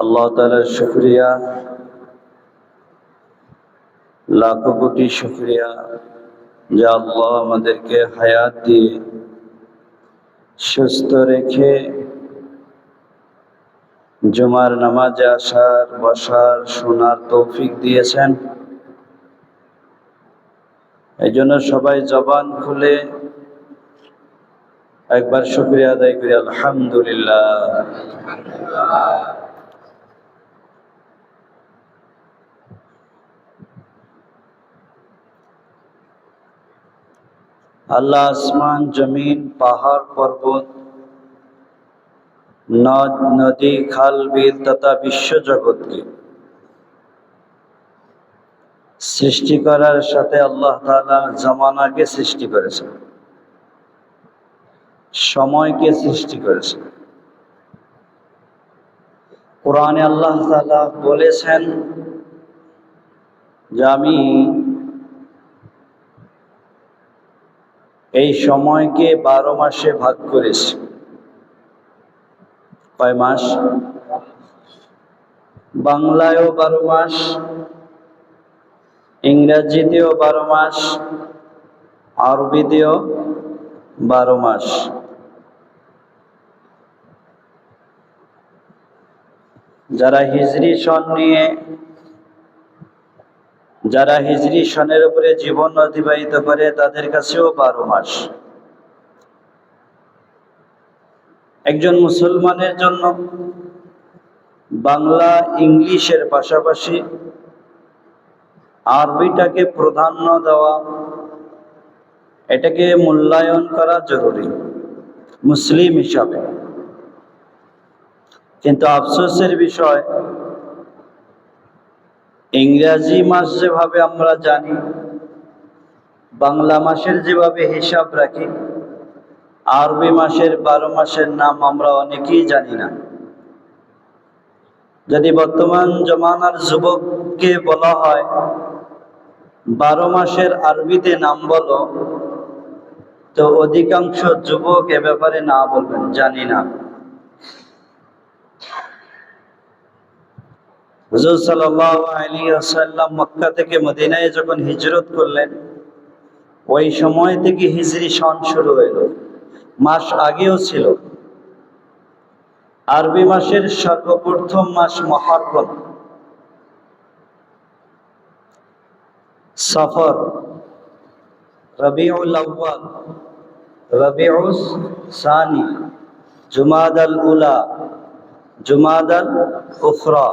আল্লাহ তাআলার শুকরিয়া, লাখো কোটি শুকরিয়া যে আল্লাহ আমাদেরকে হায়াত দিয়ে সুস্থ রেখে জুমার নামাজে আসার, বসার, শোনার তৌফিক দিয়েছেন। এই জন্য সবাই জবান খুলে একবার শুকরিয়া আদায় করি, আলহামদুলিল্লাহ। আল্লাহ আসমান, জমিন, পাহাড়, পর্বত, নদ নদী, খাল বিল তথা বিশ্বজগৎকে সৃষ্টি করার সাথে আল্লাহ তাআলা জামানাকে সৃষ্টি করেছেন, সময়কে সৃষ্টি করেছেন। কোরআনে আল্লাহ তাআলা বলেছেন যে আমি এই সময়কে 12 মাসে ভাগ করেছি। কয় মাস? বাংলায়ও 12 মাস, ইংরেজিতেও 12 মাস, আরবিতেও 12 মাস। যারা হিজরি সনের উপরে জীবন অতিবাহিত করে তাদের কাছেও 12 মাস। একজন মুসলমানের জন্য বাংলা, ইংলিশের পাশাপাশি আরবিটাকে প্রাধান্য দেওয়া, এটাকে মূল্যায়ন করা জরুরি মুসলিম হিসাবে। কিন্তু আফসোসের বিষয়, ইংরেজি মাস যেভাবে আমরা জানি, বাংলা মাসের যেভাবে হিসাব রাখি, আরবি মাসের 12 মাসের নাম আমরা অনেকেই জানি না। যদি বর্তমান জমানার যুবককে বলা হয় 12 মাসের আরবিতে নাম বলো, তো অধিকাংশ যুবক এ ব্যাপারে না বলবেন, জানি না। হুজুর সাল্লাল্লাহু আলাইহি ওয়াসাল্লাম মক্কা থেকে মদিনায় যখন হিজরত করলেন, ওই সময় থেকে হিজরি সন শুরু হইল। মাস আগেও ছিল। আরবি মাসের সর্বপ্রথম মাস মুহররম, সফর, রবিউল আউয়াল, রবিউস সানি, জুমাদাল উলা, জুমাদাল উখরা,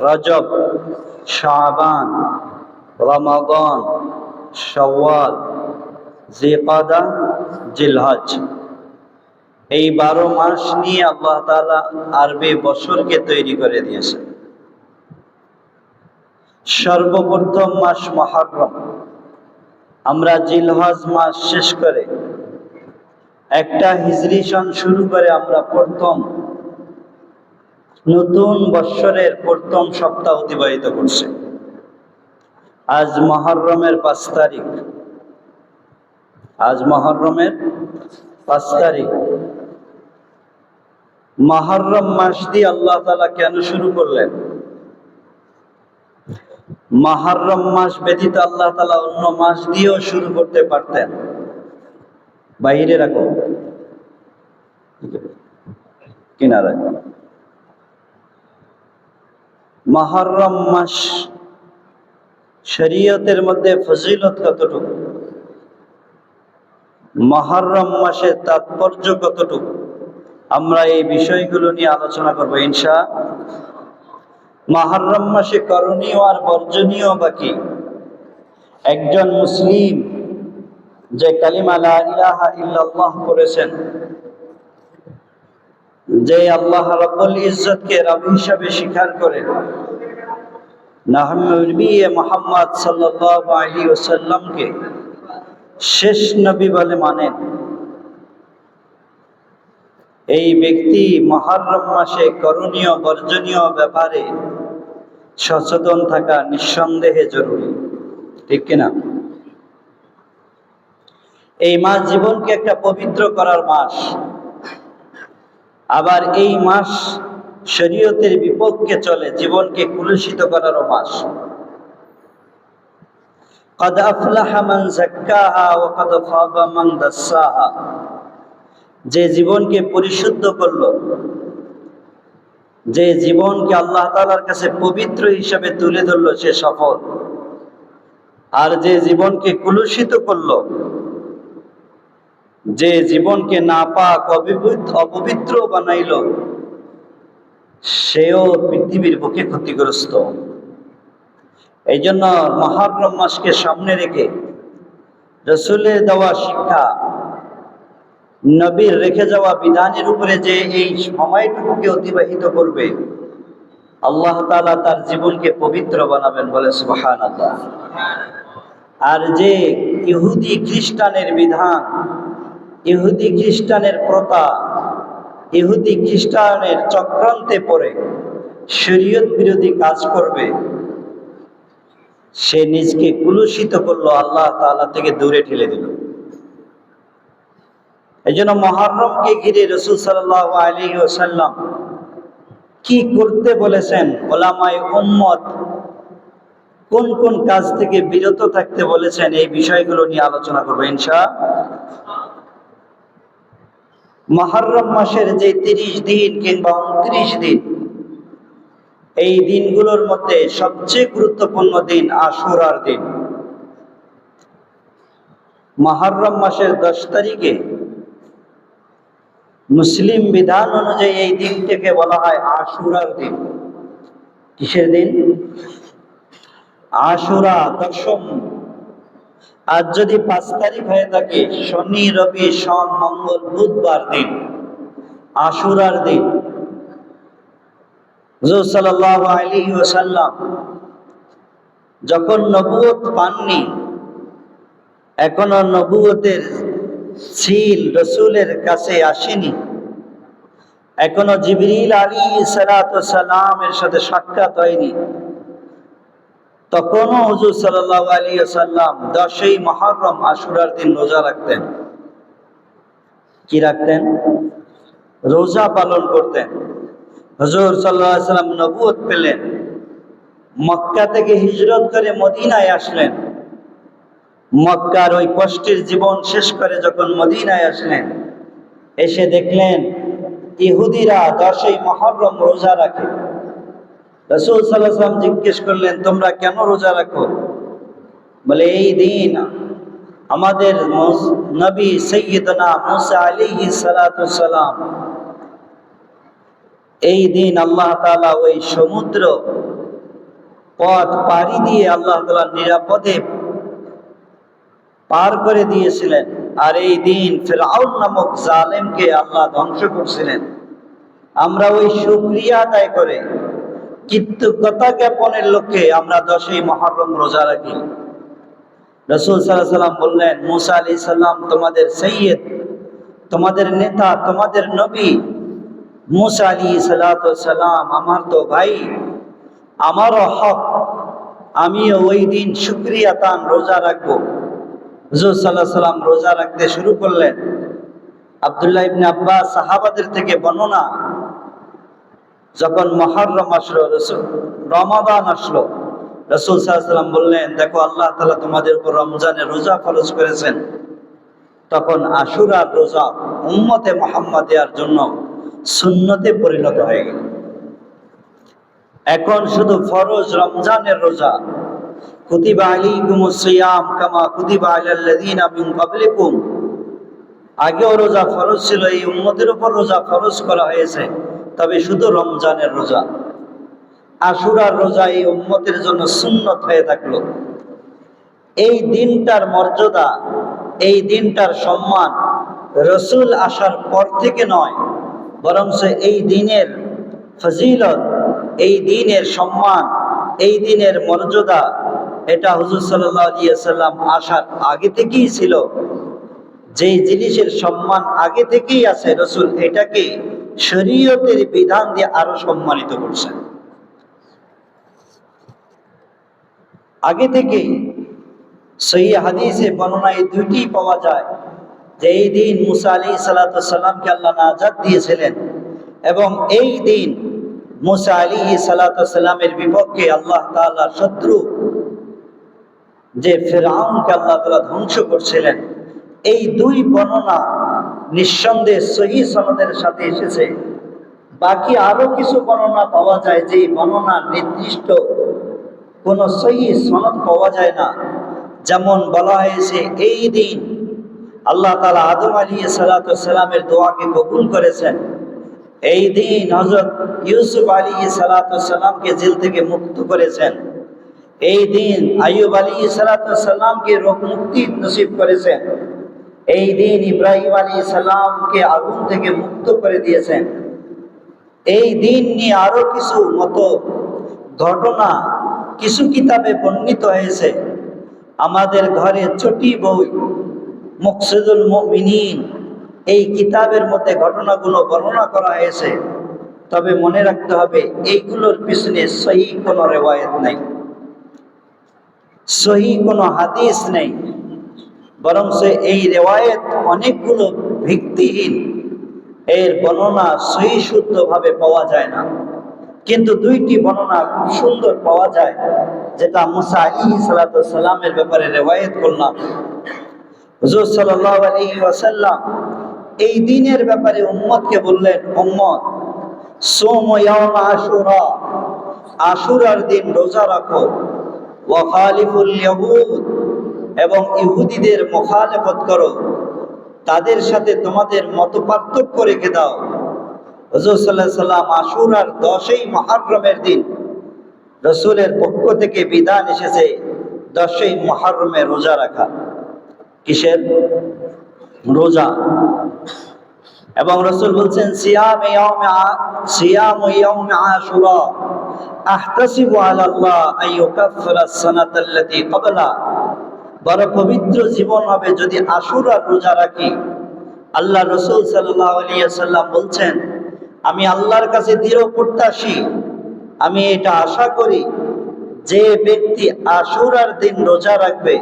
রজব, শাবান, রমাদান, শাওয়াল, জিলকাদা, জিলহজ। এই 12 মাস নিয়ে আল্লাহ তাআলা আরবি বছরকে তৈরি করে দিয়েছেন। সর্বপ্রথম মাস মুহররম। আমরা জিলহজ মাস শেষ করে একটা হিজরি সন শুরু করে আমরা প্রথম নতুন বৎসরের প্রথম সপ্তাহ অতিবাহিত করছি। আজ মুহররমের 5 তারিখ। আজ মুহররমের 5 তারিখ। মুহররম মাস দিয়ে আল্লাহ তাআলা কেন শুরু করলেন? মুহররম মাস ব্যতীত আল্লাহ তাআলা অন্য মাস দিয়েও শুরু করতে পারতেন। বাইরে রাখো, কিনারে। মুহররম মাস শরীয়তের মধ্যে ফজিলত কতটুকু, মুহররম মাসের তাৎপর্য কতটুকু, আমরা এই বিষয়গুলো নিয়ে আলোচনা করব ইনশাআল্লাহ। মুহররম মাসে করণীয় আর বর্জনীয় বাকি। একজন মুসলিম যে কালিমা লা ইলাহা ইল্লাল্লাহ করেছেন, যে আল্লাহ রাব্বুল ইজ্জতকে রব হিসাবে স্বীকার করেন, নবী মুহাম্মদ সাল্লাল্লাহু আলাইহি ওয়াসাল্লামকে শেষ নবী বলে মানেন, এই ব্যক্তি মুহররম মাসে করণীয় বর্জনীয় ব্যাপারে সচেতন থাকা নিঃসন্দেহে জরুরি। ঠিক কিনা? এই মাস জীবনকে একটা পবিত্র করার মাস। আবার এই মাস শরীয়তের বিপক্ষে চলে, জীবনকে কুলুষিত করারও মাস। قد أفلح من زكاها وقد خاب من دساها। যে জীবনকে পরিশুদ্ধ করলো, যে জীবনকে আল্লাহ তাআলার কাছে পবিত্র হিসাবে তুলে ধরলো, সে সফল। আর যে জীবনকে কুলুষিত করলো, যে জীবনকে নাপাক অপবিত্র বানাইল, সেও পৃথিবীর বুকে ক্ষতিগ্রস্ত। এই জন্য মুহররম মাসকে সামনে রেখে রাসূলের দেওয়া শিক্ষা, নবীর রেখে যাওয়া বিধানের উপরে যে এই সময়টুকুকে অতিবাহিত করবে, আল্লাহ তাআলা তার জীবনকে পবিত্র বানাবেন, বলে সুবহানাল্লাহ। আর যে ইহুদি খ্রিস্টানের বিধান, ইহুদি খ্রিস্টানের প্রথা, ইহুদি খ্রিস্টানের চক্রান্তে পড়ে শরীয়ত বিরোধী কাজ করবে, সে নিজকে কুলুষিত করলো, আল্লাহ তাআলা থেকে দূরে ঠেলে দিল। এই জন্য মুহররমকে ঘিরে রাসূল সাল্লাল্লাহু আলাইহি ওয়াসাল্লাম কি করতে বলেছেন, উলামায়ে উম্মত কোন কোন কাজ থেকে বিরত থাকতে বলেছেন, এই বিষয়গুলো নিয়ে আলোচনা করব ইনশাআল্লাহ। মুহররম মাসের যে 30 দিন কিংবা 29 দিন, এই দিনগুলোর মধ্যে সবচেয়ে গুরুত্বপূর্ণ দিন আশুরার দিন। মুহররম মাসের 10 তারিখে মুসলিম বিধান অনুযায়ী এই দিনটাকে বলা হয় আশুরার দিন। কিসের দিন? আশুরা, দশম। আজ যদি 5 তারিখ হয়ে থাকে, শনি, রবি, সোম, মঙ্গল, বুধবার দিন আশুরার দিন। হুজুর সাল্লাল্লাহু আলাইহি ওয়াসাল্লাম যখন নবুয়ত পাননি, এখনো নবুয়তের সিল রাসূলের কাছে আসেনি, এখনো জিবরিল আলাইহিস সালাতু ওয়াস সালামের সাথে সাক্ষাৎ হয়নি, তখনও হুজুর সাল্লাল্লাহু আলাইহি ওয়াসাল্লাম 10ই মুহররম আশুরার দিন রোজা রাখতেন। কি রাখতেন? রোজা পালন করতেন। হুজুর সাল্লাল্লাহু আলাইহি ওয়াসাল্লাম নবুয়ত পেলেন, মক্কা থেকে হিজরত করে মদিনায় আসলেন। মক্কার ওই কষ্টের জীবন শেষ করে যখন মদিনায় আসলেন, এসে দেখলেন ইহুদিরা 10ই মুহররম রোজা রাখে। রাসূল সাল্লাল্লাহু আলাইহি ওয়াসাল্লাম জিজ্ঞেস করলেন, তোমরা কেন রোজা রাখো? বলে, এই দিন আমাদের নবী সাইয়্যিদনা মুসা আলাইহিস সালাতু ওয়াস সালাম, এই দিন আল্লাহ তাআলা ওই সমুদ্র পথ পাড়ি দিয়ে আল্লাহ তাআলা নিরাপদে পার করে দিয়েছিলেন। আর এই দিন ফিরআউন নামক জালেমকে আল্লাহ ধ্বংস করছিলেন। আমরা ওই শুকরিয়া আদায় করে কৃতজ্ঞতা জ্ঞাপনের লক্ষ্যে আমরা 10ই মুহররম রোজা রাখি। রাসূল সাল্লাল্লাহু আলাইহি ওয়াসাল্লাম বললেন, মুসা আলাইহিস সালাম তোমাদের সাইয়্যিদ, তোমাদের নেতা, তোমাদের নবী। মুসা আলাইহিস সালাতু ওয়াস সালাম আমার তো ভাই, আমারও হক, আমিও ওই দিন শুকরিয়া তান রোজা রাখবো। হুজুর সাল্লাল্লাহু আলাইহি ওয়াসাল্লাম রোজা রাখতে শুরু করলেন। আব্দুল্লাহ ইবনে আব্বাস সাহাবাদের থেকে বর্ণনা, যখন মুহররম আসলো, রমাদান আসলো, রাসূল সাল্লাল্লাহু আলাইহি ওয়াসাল্লাম বললেন, দেখো আল্লাহ তাআলা তোমাদের উপর রমজানের রোজা ফরজ করেছেন। তখন আশুরার রোজা উম্মতে মুহাম্মাদিয়ার জন্য সুন্নতে পরিণত হয়ে গেল। এখন শুধু ফরজ রমজানের রোজা, কুতিবা আলাইকুমুস সিয়াম কামা কুতিবা আলাল্লাযীনা মিন ক্বাবলিকুম, আগেও রোজা ফরজ ছিল, এই উম্মতের উপর রোজা ফরজ করা হয়েছে, তবে শুধু রমজানের রোজা। আশুরার রোজা এই উম্মতের জন্য সুন্নত হয়ে থাকলো। এই দিনটার মর্যাদা, এই দিনটার সম্মান রাসূল আসার পর থেকে নয়, বরং এই দিনের ফজিলত, এই দিনের সম্মান, এই দিনের মর্যাদা, এটা হুজুর সাল্লাল্লাহু আলাইহি ওয়াসাল্লাম আসার আগে থেকেই ছিল। যেই জিনিসের সম্মান আগে থেকেই আছে, রাসূল এটাকে শরীয়তের বিধান দিয়ে আরো সম্মানিত করছেন। আগে থেকেই সহিহ হাদিসে বর্ণনা এই দুইটি পাওয়া যায় যে এই দিন মুসা আলাইহিস সালাতু ওয়াস সালামকে আল্লাহ নাজাত দিয়েছিলেন, এবং এই দিন মুসা আলাইহিস সালাতু সালামের বিপক্ষে আল্লাহ তাআলার শত্রু যে ফিরআউনকে আল্লাহ তাআলা ধ্বংস করছিলেন, এই দুই বর্ণনা নিঃসন্দেহে সহিহ সনদের সাথে এসেছে। বাকি আরো কিছু বর্ণনা পাওয়া যায়, যে বর্ণনার নির্দিষ্ট কোন সহিহ সনদ পাওয়া যায় না। যেমন বলা হয়েছে, এই দিন আল্লাহ তাআলা আদম আলাইহিস সালাতু সালামের দোয়াকে কবুল করেছেন। এই দিন হযরত ইউসুফ আলাইহিস সালাতু সালামকে জেল থেকে মুক্ত করেছেন। এই দিন আইয়ুব আলাইহিস সালাতু সালামকে রোগ মুক্তি নসিব করেছেন। এই দিন ইব্রাহিম আলাইহিস সালামকে আগুন থেকে মুক্ত করে দিয়েছেন। এই দিন নিয়ে আরো কিছু মতো ঘটনা কিছু কিতাবে বর্ণিত হয়েছে। আমাদের ঘরে ছোটি বই মুকসিদুল মুমিনিন, এই কিতাবের মধ্যে ঘটনাগুলো বর্ণনা করা হয়েছে। তবে মনে রাখতে হবে, এইগুলোর পিছনে সহিহ কোনো রিওয়ায়াত নেই, সহিহ কোনো হাদিস নেই, বরং এই রিওয়ায়াত অনেকগুলো ভিত্তিহীন। এর বর্ণনা সহিহ শুদ্ধভাবে পাওয়া যায় না। কিন্তু দুইটি বর্ণনা খুব সুন্দর পাওয়া যায়, যেটা মুসা আলাইহিস সালাতু সালামের ব্যাপারে রিওয়ায়াত করলাম। হুজুর সাল্লাল্লাহু আলাইহি ওয়াসাল্লাম এই দিনের ব্যাপারে উম্মতকে বললেন, উম্মত সুমু ইয়াউম আশুরা, আশুরার দিন রোজা রাখো। ওয়া খালিফুল ইয়াহুদ, এবং ইহুদিদের মুখালেফত করো, তাদের সাথে তোমাদের মতপার্থক্য রেখে দাও। হুজুর সাল্লাল্লাহু আলাইহি সাল্লাম আশুরার 10ই মুহররমের দিন রাসূলের পক্ষ থেকে বিধান এসেছে 10ই মুহররমে রোজা রাখা। কিসের রোজা? এবং রাসূল বলছেন, সিয়াম ইয়াউম আশুরা আহতাসিবু আলা আল্লাহ আন ইউকাফিরা আস-সানাতাল্লাতী ক্বাবলা। বড় পবিত্র জীবন হবে যদি আশুরার রোজা রাখি। আল্লাহ রাসূল সাল্লাল্লাহু আলাইহি ওয়াসাল্লাম বলছেন, আমি আল্লাহর কাছে দৃঢ় প্রত্যাশী, আমি এটা আশা করি যে ব্যক্তি আশুরার দিন রোজা রাখবে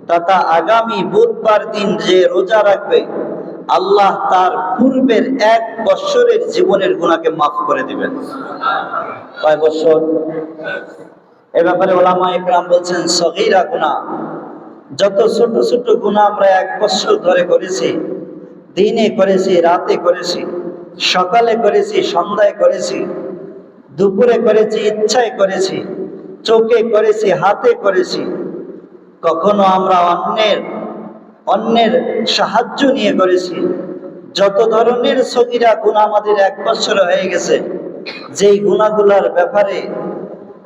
তথা আগামী বুধবার দিন যে রোজা রাখবে, আল্লাহ তার পূর্বের 1 বৎসরের জীবনের গুনাহকে মাফ করে দিবেন। কয় বৎসর? এ ব্যাপারে উলামা ইকরাম বলছেন, সগীরা গুনাহ, যত ছোট ছোট গুনাহ আমরা 1 বৎসর ধরে করেছি, দিনে করেছি, রাতে করেছি, সকালে করেছি, সন্ধ্যায় করেছি, দুপুরে করেছি, ইচ্ছায় করেছি, চোখে করেছি, হাতে করেছি, কখনো আমরা অন্যের সাহায্য নিয়ে করেছি, যত ধরনের সগীরা গুনাহ আমাদের 1 বৎসর হয়ে গেছে, যেই গুনাহগুলোর ব্যাপারে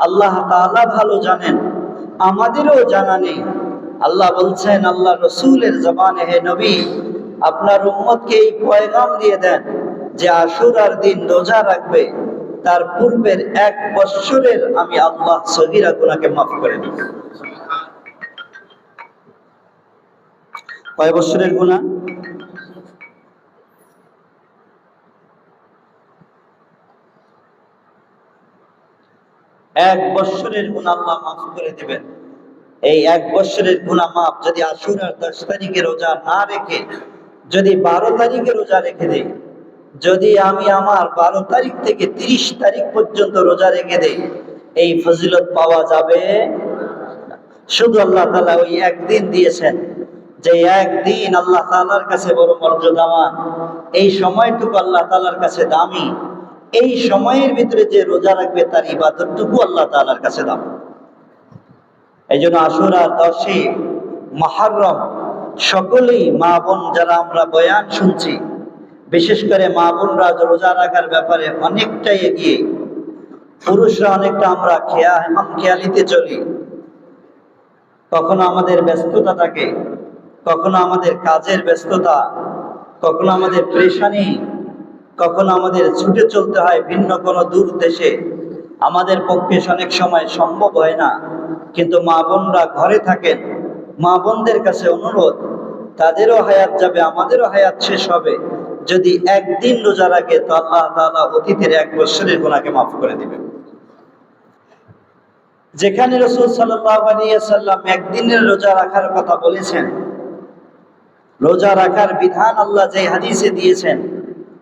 আল্লাহ তাআলা ভালো জানেন, আমাদেরও জানা নেই। আল্লাহ বলছেন, আল্লাহ রসুলের জবানে, হে নবী, আপনার উম্মতকে এই পয়গাম দিয়ে দেন যে আশুরার দিন রোজা রাখবে, তার পূর্বের 1 বৎসরের আমি আল্লাহ সগীরা গুনাহকে মাফ করে দিব। কয় বৎসরের গুনাহ? 1 বৎসরের গুনাহ আল্লাহ মাফ করে দিবেন। এই 1 বৎসরের গুনাহ মাফ যদি আশুরার 10 তারিখে রোজা না রেখে যদি 12 তারিখে রোজা রেখে দেই, যদি আমি আমার 12 তারিখ থেকে 30 তারিখ পর্যন্ত রোজা রেখে দেই, এই ফজিলত পাওয়া যাবে। শুধু আল্লাহ তাআলা ওই একদিন দিয়েছেন, যে একদিন আল্লাহ তাআলার কাছে বড় মর্যাদাবান, এই সময়টুকু আল্লাহ তাআলার কাছে দামি, এই সময়ের ভিতরে যে রোজা রাখবে তার ইবাদতটুকু আল্লাহ তাআলার কাছে দামি। এই জন্য আশুরার 10ই মুহররম সকলেই মা বোন যারা আমরা বয়ান শুনছি, বিশেষ করে মা বোনরা রোজা রাখার ব্যাপারে অনেকটাই এগিয়ে, পুরুষরা অনেকটা আমরা খেয়ালিতে চলি। কখনো আমাদের ব্যস্ততা থাকে, কখনো আমাদের কাজের ব্যস্ততা, কখনো আমাদের পেরেশানি, কখনো আমাদের ছুটে চলতে হয় ভিন্ন কোনো দূর দেশে, আমাদের পক্ষে অনেক সময় সম্ভব হয় না। কিন্তু মা বোনরা ঘরে থাকেন, মা বোনদের কাছে অনুরোধ, তাদেরও হায়াত যাবে, আমাদেরও হায়াত শেষ হবে, যদি একদিন রোজা রাখে তো আল্লাহ তাআলা অতীতের 1 বৎসরের গুনাহকে মাফ করে দিবেন। যেখানে রাসূল সাল্লাল্লাহু আলাইহি ওয়াসাল্লাম একদিনের রোজা রাখার কথা বলেছেন, রোজা রাখার বিধান আল্লাহ যে হাদিসে দিয়েছেন,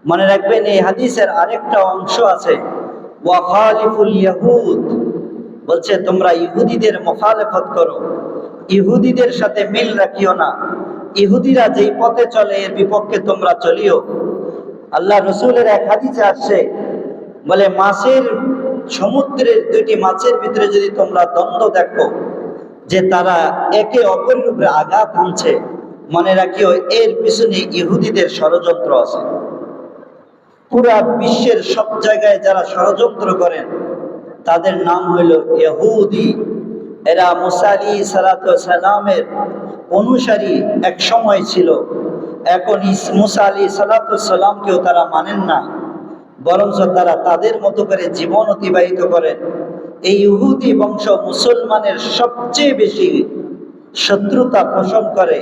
মনে রাখবেন এই হাদিসের আরেকটা অংশ আছে, ওয়া খালিফুল ইয়াহুদ, বলছে তোমরা ইহুদিদের মুখালেফত করো, ইহুদিদের সাথে মিল রাখিও না, ইহুদিরা যেই পথে চলে এর বিপক্ষে তোমরা চলিও। আল্লাহ রসুলের এক হাদিসে আসছে, বলে মাছের, সমুদ্রের দুইটি মাছের ভিতরে যদি তোমরা দ্বন্দ্ব দেখো যে তারা একে অপরের উপরে আঘাত হানছে, মনে রাখিও এর পিছনে ইহুদিদের ষড়যন্ত্র আছে। পুরা বিশ্বের সব জায়গায় যারা ষড়যন্ত্র করেন তাদের নাম হইল ইহুদি। এরা মুসা আলাইহিস সালামের অনুসারী এক সময় ছিল, এখন মুসা আলাইহিস সালামকেও তারা মানেন না, বরঞ্চ তারা তাদের মতো করে জীবন অতিবাহিত করেন। এই ইহুদি বংশ মুসলমানের সবচেয়ে বেশি শত্রুতা পোষণ করে,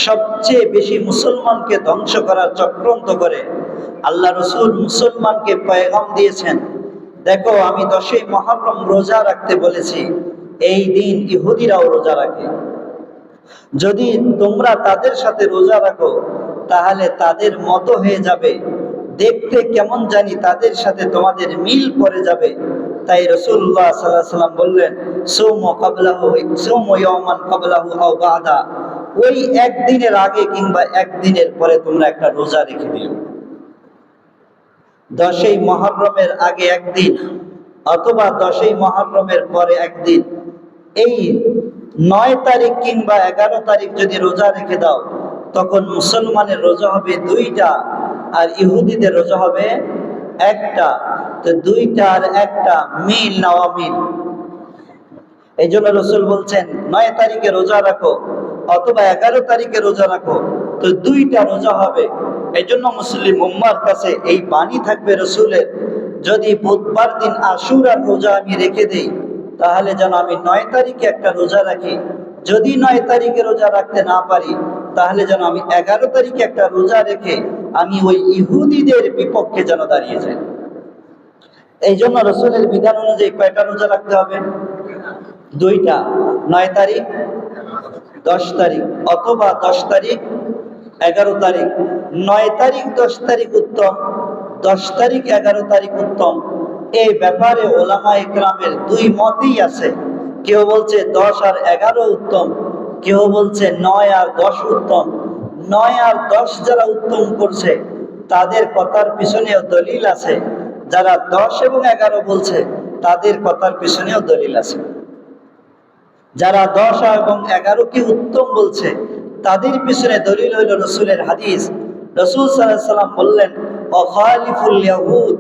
সবচেয়ে বেশি মুসলমানকে ধ্বংস করার চক্রান্ত করে। আল্লাহ রসুল মুসলমানকে পয়গাম দিয়েছেন, দেখো আমি 10ই মুহররম রোজা রাখতে বলেছি, এই দিন ইহুদিরাও রোজা রাখে, যদি তোমরা তাদের সাথে রোজা রাখো তাহলে তাদের মতো হয়ে যাবে, দেখতে কেমন জানি তাদের সাথে তোমাদের মিল পড়ে যাবে। তাই রাসূলুল্লাহ সাল্লাল্লাহু আলাইহি ওয়াসাল্লাম বললেন, সুমু কাবলাহু, সুমু ইয়াওমান কাবলাহু আও বাদা, ওই একদিনের আগে কিংবা একদিনের পরে তোমরা একটা রোজা রেখে দিও। 10ই মুহররমের আগে একদিন অথবা 10ই মুহররমের পরে একদিন, এই 9 তারিখ কিংবা 11 তারিখ যদি রোজা রেখে দাও তখন মুসলমানের রোজা হবে 2টা আর ইহুদিদের রোজা হবে 1টা। তো 2টা আর 1টা মিল না অমিল? এই জন্য রসুল বলছেন 9 তারিখে রোজা রাখো অথবা 11 তারিখে রোজা রাখো, তো 2টা রোজা হবে। এই জন্য মুসলিম উম্মার কাছে এই বাণী থাকবে রসুলের, যদি বুধবার দিন আশুরার রোজা আমি রেখে দেই তাহলে যেন আমি 9 তারিখে একটা রোজা রাখি, যদি 9 তারিখে রোজা রাখতে না পারি তাহলে যেন আমি 11 তারিখে একটা রোজা রেখে আমি ওই ইহুদিদের বিপক্ষে যেন দাঁড়িয়ে যাই। এই জন্য রসুলের বিধান অনুযায়ী কয়টা রোজা রাখতে হবে? 2টা, 9 তারিখ 10 তারিখ অথবা 10 তারিখ 11 তারিখ। 9 তারিখ 10 তারিখ উত্তম, 10 তারিখ 11 তারিখ উত্তম। এই ব্যাপারে ওলামায়ে কেরামের 2 মতই আছে, কেউ বলছে 10 আর 11 উত্তম, কেউ বলছে 9 আর 10 উত্তম। 9 আর 10 যারা উত্তম করছে তাদের কথার পিছনেও দলিল আছে, যারা 10 এবং 11 বলছে তাদের কথার পিছনেও দলিল আছে। যারা 10 এবং 11 কে উত্তম বলছে তাদের পিছনে দলিল হইল রসুলের হাদিস। রসুল সাল্লাল্লাহু আলাইহি ওয়াসাল্লাম বললেন, খালিফুল ইয়াহুদ,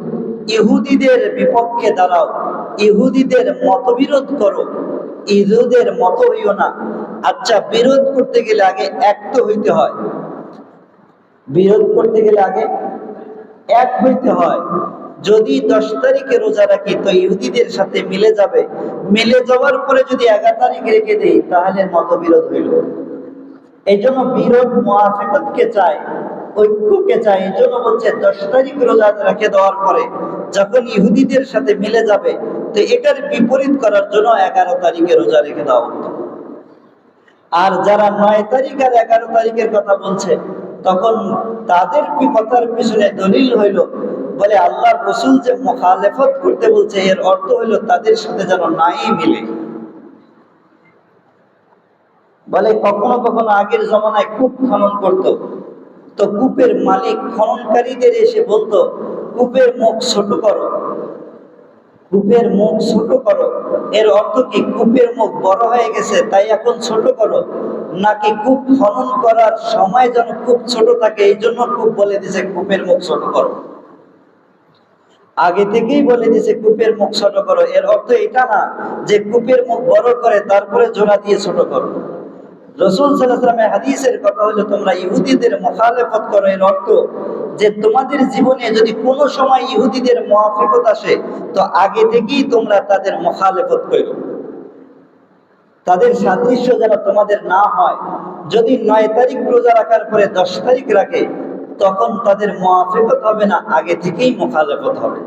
ইহুদিদের বিপক্ষে দাঁড়াও, ইহুদিদের মতবিরোধ করো, ইহুদিদের মত হইও না। আচ্ছা, বিরোধ করতে গেলে আগে এক তো হইতে হয়, বিরোধ করতে গেলে আগে এক হইতে হয়। যদি 10 তারিখে রোজা রাখি তো ইহুদিদের সাথে মিলে যাবে, মিলে যাওয়ার পরে যদি 11 তারিখ রেখে দেই তাহলে মতবিরোধ হইল। এই জন্য বিরোধ মুআফাকাতকে চায়, ঐক্যকে চায়। এই জন্য বলছে 10 তারিখ রোজা রেখে দেওয়ার পরে যখন ইহুদিদের সাথে মিলে যাবে তো এটার বিপরীত করার জন্য 11 তারিখে রোজা রেখে দেওয়া হতো। আর যারা 9 তারিখ আর 11 তারিখের কথা বলছে তখন তাদের কথার পিছনে দলিল হইল, বলে আল্লাহ রসুল যে মুখালেফত করতে বলছে এর অর্থ হইল তাদের সাথে যেন নাই মিলে। বলে কখনো কখনো আগের জমানায় কূপ খনন করত, তো কূপের মালিক খননকারীদের এসে বলতো কূপের মুখ ছোট করো, কূপের মুখ ছোট করো। এর অর্থ কি কূপের মুখ বড় হয়ে গেছে তাই এখন ছোট করো, নাকি কূপ খনন করার সময় যেন কূপ ছোট থাকে এই জন্য কূপ বলে দিছে কূপের মুখ ছোট করো? আগে থেকেই বলে দিছে কূপের মুখ ছোট করো। এর অর্থ এটা না যে কূপের মুখ বড় করে তারপরে জোড়া দিয়ে ছোট করো। রাসূল সাল্লাল্লাহু আলাইহি ওয়াসাল্লামের হাদিসের কথা হলো তোমরা ইহুদিদের মুখালেফত করো, এর অর্থ যে তোমাদের জীবনে যদি কোনো সময় ইহুদিদের মুআফাকাত আসে তো আগে থেকেই তোমরা তাদের মুখালেফত করো, তাদের সাদৃশ্য যেন তোমাদের না হয়। যদি 9 তারিখ রোজা রাখার পরে 10 তারিখ রাখে তখন তাদের মুআফাকাত হবে না, আগে থেকেই মুখালেফত হবে।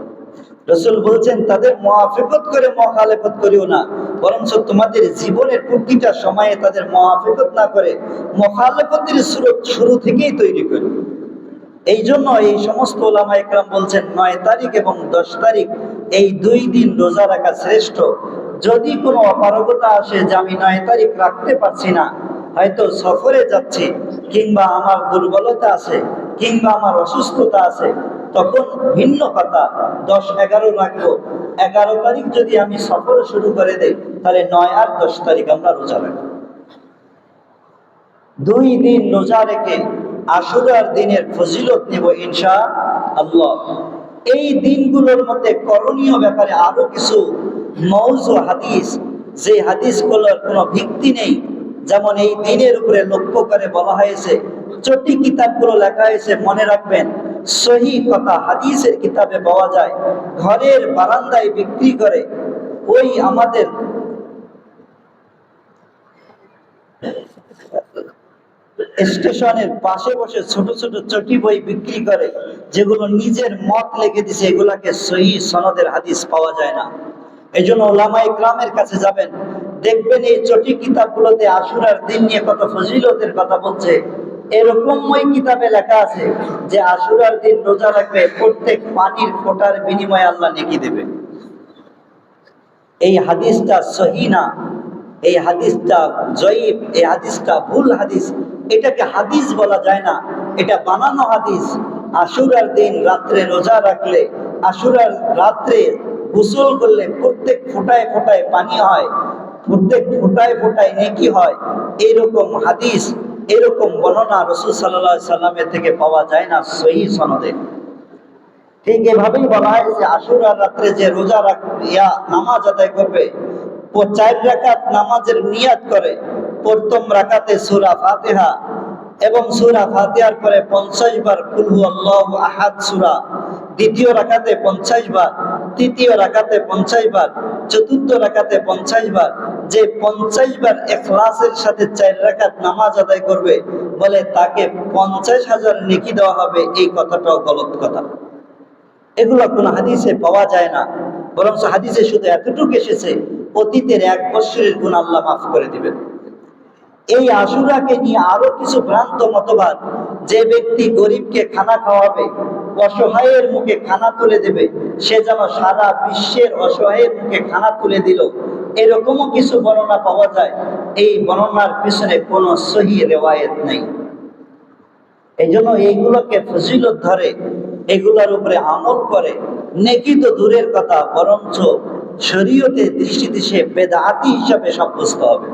রাসূল বলছেন তাদের মুআফাকাত করে মুখালেফত করিও না, বরঞ্চ তোমাদের জীবনের প্রতিটা সময়ে তাদের মুআফাকাত না করে মুখালেফতের সুরত শুরু থেকেই তৈরি করো। এই জন্য এই সমস্ত ওলামায়ে কেরাম বলছেন 9 তারিখ এবং 10 তারিখ এই 2 দিন রোজা রাখা শ্রেষ্ঠ। যদি কোনো অপারগতা আসে যে আমি 9 তারিখ রাখতে পারছি না, হয়তো সফরে যাচ্ছি, কিংবা আমার দুর্বলতা আছে, কিংবা আমার অসুস্থতা আছে, তখন ভিন্ন কথা, 10-11 রাখবো। 11 তারিখ যদি আমি সফর শুরু করে দেই, তাহলে 9 আর 10 তারিখ আমরা রোজা রাখবো। 2 দিন রোজা রেখে আশুরার দিনের ফজিলত নেব ইনশাআল্লাহ। এই দিনগুলোর মধ্যে করণীয় ব্যাপারে আরো কিছু মওযু হাদিস, যে হাদিসগুলোর কোনো ভিত্তি নেই, যেমন এই দিনের উপরে লক্ষ্য করে বলা হয়েছে, চটি কিতাবগুলো লেখা হয়েছে, মনে রাখবেন সহি কথা হাদিসের কিতাবে পাওয়া যায়। ঘরের বারান্দায় বিক্রি করে, ওই আমাদের স্টেশনের পাশে বসে ছোট ছোট চটি বই বিক্রি করে, যেগুলো নিজের মত লিখে দিছে, এগুলাকে সহি সনদের হাদিস পাওয়া যায় না। এই জন্য ওলামায়ে কেরামের কাছে যাবেন, দেখবেন এই চটি কিতাবগুলোতে আশুরার দিন নিয়ে কত ফজিলতের কথা বলছে। এরকম ওই কিতাবে লেখা আছে যে আশুরার দিন রোজা রাখবে, প্রত্যেক পানির ফোঁটার বিনিময়ে আল্লাহ নেকি দেবে। এই হাদিসটা সহি না, এই হাদিসটা জয়ীফ, এই হাদিসটা ভুল হাদিস। এটাকে হাদিস বলা যায় না, এটা বানানো হাদিস। আশুরার দিন রাত্রে রোজা রাখলে, আশুরার রাত্রে গোসল করলে প্রত্যেক ফোঁটায় ফোঁটায় পানি হয়, প্রত্যেক ফোঁটায় ফোঁটায় নেকি হয়, এরকম হাদিস, এরকম বর্ণনা রাসূল সাল্লাল্লাহু আলাইহি সাল্লামের থেকে পাওয়া যায় না সহিহ সনদে। ঠিক এভাবেই বলা হয় যে আশুরার রাত্রে যে রোজা নামাজ আদায় করবে, ও 4 রাকাত নামাজের নিয়াত করে, প্রথম রাকাতে সূরা ফাতিহা এবং সূরা ফাতিহার পরে 50 বার কুল হুয়াল্লাহু আহাদ সূরা, দ্বিতীয় রাকাতে 50 বার, তৃতীয় রাকাতে 50 বার, চতুর্থ রাকাতে 50 বার। যে 50 বার ইখলাসের সাথে 4 রাকাত নামাজ আদায় করবে, বলে তাকে 50,000 নেকি দেওয়া হবে। এই কথাটাও গলত কথা, এগুলো কোন হাদিসে পাওয়া যায় না। বরং হাদিসে শুধু এতটুকু এসেছে, অতীতের 1 বছরের গুনাহ আল্লাহ মাফ করে দিবেন। এই আশুরাকে নিয়ে আরো কিছু ভ্রান্ত মতবাদ, যে ব্যক্তি গরিবকে খানা খাওয়াবে, অসহায়ের মুখে খানা তুলে দেবে, সে যেন সারা বিশ্বের অসহায়ের মুখে খানা তুলে দিল, এরকমও কিছু বর্ণনা পাওয়া যায়। এই বর্ণনার পিছনে কোনো সহি রিওয়ায়াত নেই। এই জন্য এইগুলোকে ফজিলত ধরে, এগুলোর উপরে আমল করে, নেকি তো দূরের কথা, বরঞ্চ শরীয়তে দৃষ্টিতে সে বেদাতি হিসাবে সাব্যস্ত হবে।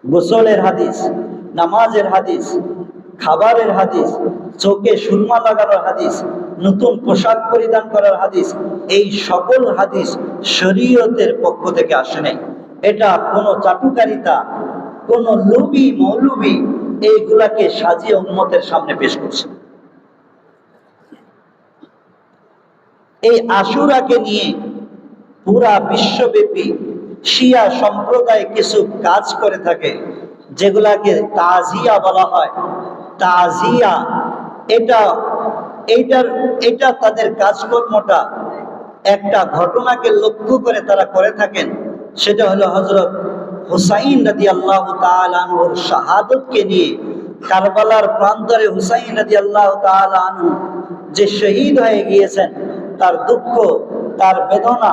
গোসলের হাদিস, নামাজের হাদিস, খাবারের হাদিস, চোখে সুরমা লাগানোর হাদিস, নতুন পোশাক পরিধান করার হাদিস, এই সকল হাদিস শরীয়তের পক্ষ থেকে আসে নাই। এটা কোনো চাটুকারিতা, কোনো লুবি মৌলবি এইগুলাকে সাজিয়ে উম্মতের সামনে পেশ করছে। এই আশুরাকে নিয়ে পুরা বিশ্বব্যাপী শিয়া সম্প্রদায় কিছু কাজ করে থাকে, যেগুলাকে তাজিয়া বলা হয়। তাজিয়া, এটা তাদের কাজকর্মটা একটা ঘটনাকে লক্ষ্য করে তারা করে থাকেন। সেটা হলো হযরত হুসাইন রাদিয়াল্লাহু তাআলা আনহুর শাহাদাতকে নিয়ে, কারবালার প্রান্তরে হুসাইন রাদিয়াল্লাহু তাআলা আনহু যে শহীদ হয়ে গিয়েছেন, তার দুঃখ, তার বেদনা,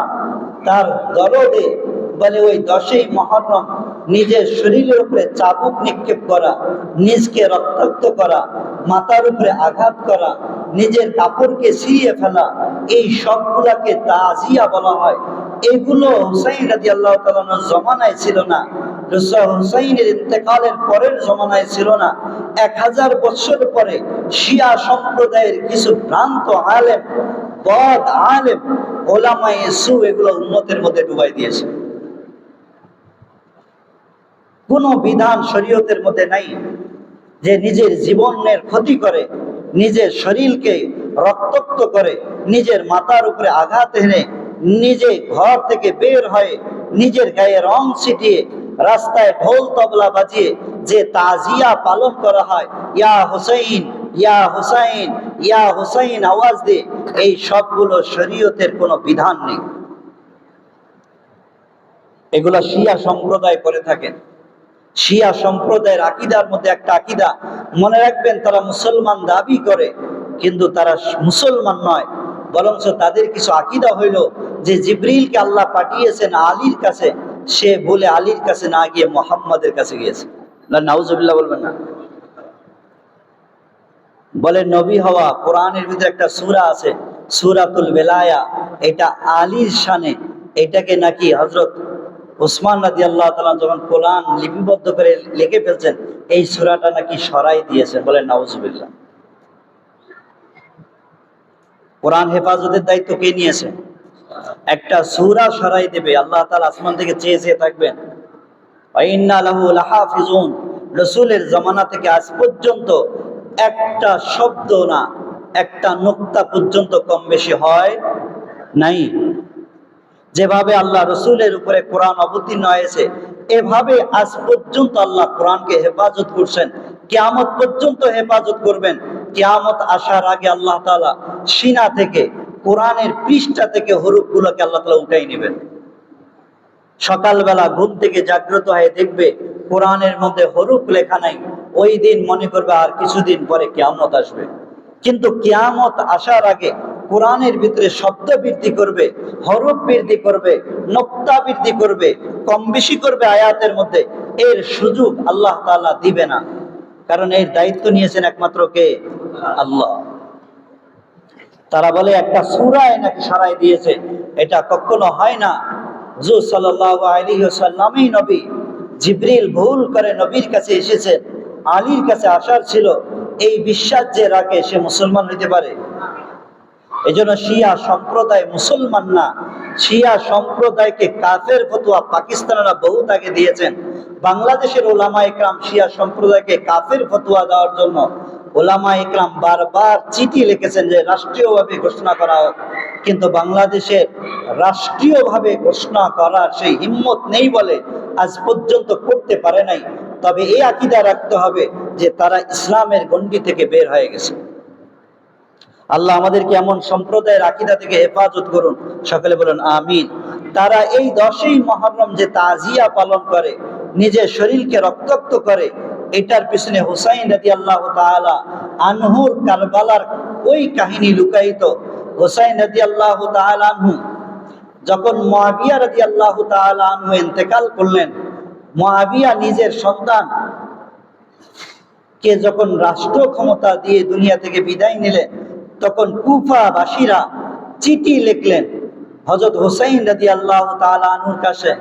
তার দরদে, বলে ওই 10ই মুহররম নিজের শরীরের উপরে চাবুক নিক্ষেপ করা, নিজকে রক্তাক্ত করা, মাথার উপরে আঘাত করা, নিজের কাপড়কে ছিঁড়ে ফেলা, এই সবগুলাকে তাজিয়া বলা হয়। এগুলো হুসাইন রাদিয়াল্লাহু তাআলার জমানায় ছিল না, হুসাইনের ইন্তেকালের পরের জমানায় ছিল না। 1000 বছর পরে শিয়া সম্প্রদায়ের কিছু ভ্রান্ত আলেম, বদ আলেম, ওলামায়ে সু এগুলো উম্মতের মধ্যে ডুবাই দিয়েছে। কোন বিধান শরীয়তের মধ্যে নাই যে নিজের জীবনের ক্ষতি করে, নিজের শরীরকে রক্তাক্ত করে, নিজের মাথার উপরে আঘাত এনে, নিজে ঘর থেকে বের হয়ে নিজের গায়ে রং ছিটিয়ে রাস্তায় ঢোল তবলা বাজিয়ে যে তাজিয়া পালন করা হয়, ইয়া হুসাইন, ইয়া হুসাইন, ইয়া হুসাইন আওয়াজ দিয়ে, এই সবগুলো শরীয়তের কোনো বিধান নেই। এগুলা শিয়া সম্প্রদায় করে থাকেন। শিয়া সম্প্রদায়ের আকীদার মধ্যে একটা আকীদা, মনে রাখবেন, তারা মুসলমান দাবি করে কিন্তু তারা মুসলমান নয়, বরঞ্চ তাদের কিছু আকীদা হইল যে জিবরিলকে আল্লাহ পাঠিয়েছেন আলীর কাছে, সে বলে আলীর কাছে না গিয়ে মুহাম্মাদের কাছে গিয়েছে। নাউজুবিল্লাহ বলবেন না। বলে নবী হওয়া, কোরআনের ভিতরে একটা সূরা আছে সূরাতুল বেলায়া, এটা আলীর শানে। এটাকে নাকি হযরত ওসমান রাদিয়াল্লাহু তাআলা যখন কোরআন লিপিবদ্ধ করে লিখে ফেলছেন, এই সূরাটা নাকি সরাই দিয়েছেন। বলে নাউজুবিল্লাহ। কোরআন হেফাজতের দায়িত্ব কে নিয়েছে? একটা সূরা সরাই দেবে, আল্লাহ তাআলা আসমান থেকে চেয়ে চেয়ে থাকবেন। ওয়া ইন্না লাহু লাহাফিজুন, রাসূলের জামানা থেকে আজ পর্যন্ত একটা শব্দ না, একটা নুকতা পর্যন্ত কম বেশি হয় নাই। যেভাবে আল্লাহ রসুলের উপরে কোরআন অবতীর্ণ হয়েছে, এভাবে আজ পর্যন্ত আল্লাহ কোরআনকে হেফাজত করছেন, কিয়ামত পর্যন্ত হেফাজত করবেন। কিয়ামত আসার আগে আল্লাহ তাআলা সিনা থেকে, কোরআনের পৃষ্ঠা থেকে হরফগুলোকে আল্লাহ তাআলা উঠাই নেবেন। সকালবেলা ঘুম থেকে জাগ্রত হয়ে দেখবে কোরআনের মধ্যে হরফ লেখা নাই, ওই দিন মনে করবে আর কিছুদিন পরে কিয়ামত আসবে। কিন্তু কিয়ামত আসার আগে কোরআনের ভিতরে শব্দ বৃদ্ধি করবে, হরফ বৃদ্ধি করবে, নোক্তা বৃদ্ধি করবে, কম বেশি করবে আয়াতের মধ্যে, এর সুযোগ আল্লাহ তাআলা দিবে না। কারণ এর দায়িত্ব নিয়েছেন একমাত্র কে? আল্লাহ। তারা বলে একটা সূরায় নাকি সরাই দিয়েছে, এটা কখনো হয় না। হুজুর সাল্লাল্লাহু আলাইহি ওয়াসাল্লামই নবী, জিবরিল ভুল করে নবীর কাছে এসেছেন, আলীর কাছে আসার ছিল, এই বিশ্বাস যে রাখে সে মুসলমান হইতে পারে? এজন্য শিয়া সম্প্রদায় মুসলমান না, শিয়া সম্প্রদায়কে কাফের ফতোয়া পাকিস্তানিরা বহুত আগে দিয়েছেন। বাংলাদেশের ওলামা ইকরাম শিয়া সম্প্রদায়কে কাফের ফতোয়া দেওয়ার জন্য ওলামা ইকরাম বারবার চিঠি লিখেছেন যে রাষ্ট্রীয়ভাবে ঘোষণা করা হোক, কিন্তু বাংলাদেশের রাষ্ট্রীয়ভাবে ঘোষণা করার সেই হিম্মত নেই বলে আজ পর্যন্ত করতে পারে নাই। তবে এই আকীদা রাখতে হবে যে তারা ইসলামের গণ্ডি থেকে বের হয়ে গেছে। আল্লাহ আমাদেরকে এমন সম্প্রদায়ের আকীদা থেকে হেফাজত করুন, সকলে বলুন আমিন। তারা এই 10ই মুহররম যে তাজিয়া পালন করে, নিজের শরীরকে রক্তাক্ত করে, এটার পিছনে হুসাইন রাদিয়াল্লাহু তাআলা আনহুর কারবালার ওই কাহিনী লুকায়িত। হুসাইন রাদিয়াল্লাহু তাআলা আনহু যখন মুআবিয়া রাদিয়াল্লাহু তাআলা আনহু ইন্তেকাল করলেন, মুআবিয়া নিজের সন্তান কে যখন রাষ্ট্র ক্ষমতা দিয়ে দুনিয়া থেকে বিদায় নিলেন, তখন কুফাবাসীরা চিঠি লিখলেন হযরত হুসাইন রাদিয়াল্লাহু তাআলা আনহুর কাছে।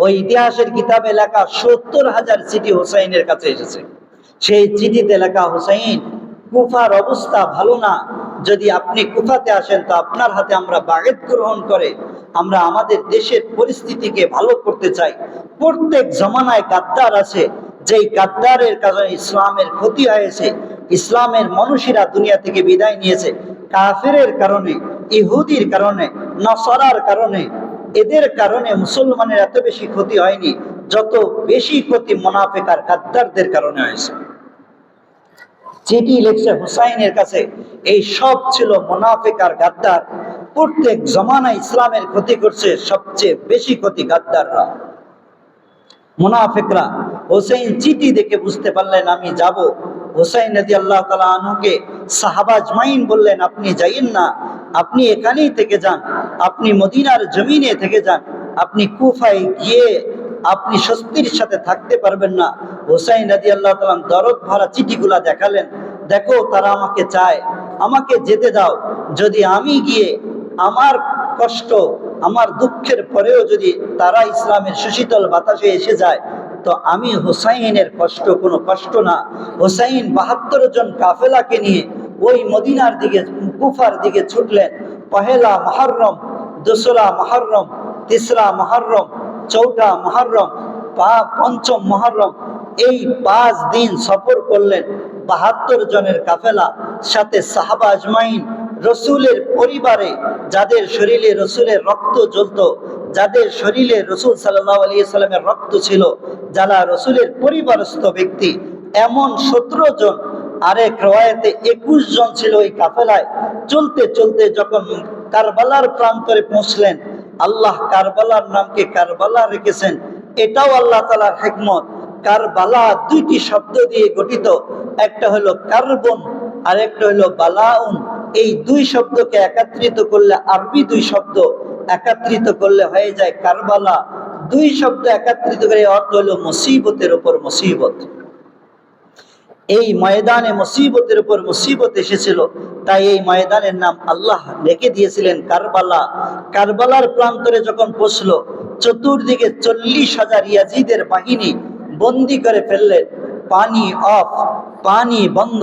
ওই ইতিহাসের কিতাবে লেখা 70,000 চিঠি হুসাইনের কাছে এসেছে। সেই চিঠিতে লেখা, হুসাইন, কুফার অবস্থা ভালো না, যদি আপনি কুফাতে আসেন তো আপনার হাতে আমরা বাগেত গ্রহণ করে আমরা আমাদের দেশের পরিস্থিতিকে ভালো করতে চাই। প্রত্যেক জমানায় গাদ্দার আছে, যেই গাদ্দারের কারণে ইসলামের ক্ষতি হয়েছে, ইসলামের মানুষেরা দুনিয়া থেকে বিদায় নিয়েছে। কাফেরের কারণে, ইহুদির কারণে, নসরার কারণে, এদের কারণে মুসলমানের এত বেশি ক্ষতি হয়নি, যত বেশি ক্ষতি মুনাফিক আর গাদ্দারদের কারণে হয়েছে। চিঠি লিখছে হুসাইনের কাছে, এই সব ছিল মুনাফিক আর গাদ্দার। প্রত্যেক জমানায় ইসলামের ক্ষতি করছে, সবচেয়ে বেশি ক্ষতি গাদ্দাররা, মুনাফিকরা। হুসাইন চিঠি দেখে বুঝতে পারলেন আমি যাব। হুসাইন রাদিয়াল্লাহু তাআলা আনহুকে সাহাবা আজমাইন বললেন, আপনি যাইয়েন না, আপনি এখানেই থেকে যান, আপনি মদিনার জমিনে থেকে যান, আপনি কুফায় গিয়ে আপনি স্বস্তির সাথে থাকতে পারবেন না। হুসাইন রাদিয়াল্লাহু তাআলা দরদ ভরা চিঠিগুলা দেখালেন, দেখো তারা আমাকে চায়, আমাকে যেতে দাও। যদি আমি গিয়ে আমার কষ্ট, আমার দুঃখের পরেও যদি তারা ইসলামের সুশীতল বাতাসে এসে যায়, তো আমি হুসাইনের কষ্ট কোনো কষ্ট না। হুসাইন 72 জন কাফেলাকে নিয়ে ওই মদিনার দিকে, কুফার দিকে ছুটলেন। পহেলা মুহররম, দোসরা মুহররম, তিসরা মুহররম, চৌঠা মুহররম, পঞ্চম মুহররম, এই 5 দিন সফর করলেন। 72 জনের কাফেলা, সাথে সাহাবা আজমাইন, রসুলের পরিবারে যাদের শরীরে রসুলের রক্ত জ্বলতো, যাদের শরীরে রসুল সাল্লাল্লাহু আলাইহি সাল্লামের রক্ত ছিল, যারা রসুলের পরিবারস্থ ব্যক্তি, এমন 17 জন, আরেক রওয়ায়াতে 21 জন ছিল এই কাফেলায়। চলতে চলতে যখন কারবালার প্রান্তরে পৌঁছলেন, আল্লাহ কারবালার নামকে কারবালা রেখেছেন, এটাও আল্লাহ তাআলার হিকমত। কারবালা 2টি শব্দ দিয়ে গঠিত, একটা হলো কার্বন আরেকটা হলো বালাউন। এই দুই শব্দকে একত্রিত করলে, আরবি দুই শব্দ একত্রিত করলে হয়ে যায় কারবালা। দুই শব্দ একত্রিত করে অর্থ হলো মুসিবতের উপর মুসিবত। এই ময়দানে মুসিবতের উপর মুসিবত এসেছিল, তাই এই ময়দানের নাম আল্লাহ রেখে দিয়েছিলেন কারবালা। কারবালার প্রান্তরে যখন পৌঁছল, চতুর্দিকে 40,000 ইয়াজিদের বাহিনী বন্দি করে ফেললেন। পানি অফ, পানি বন্ধ,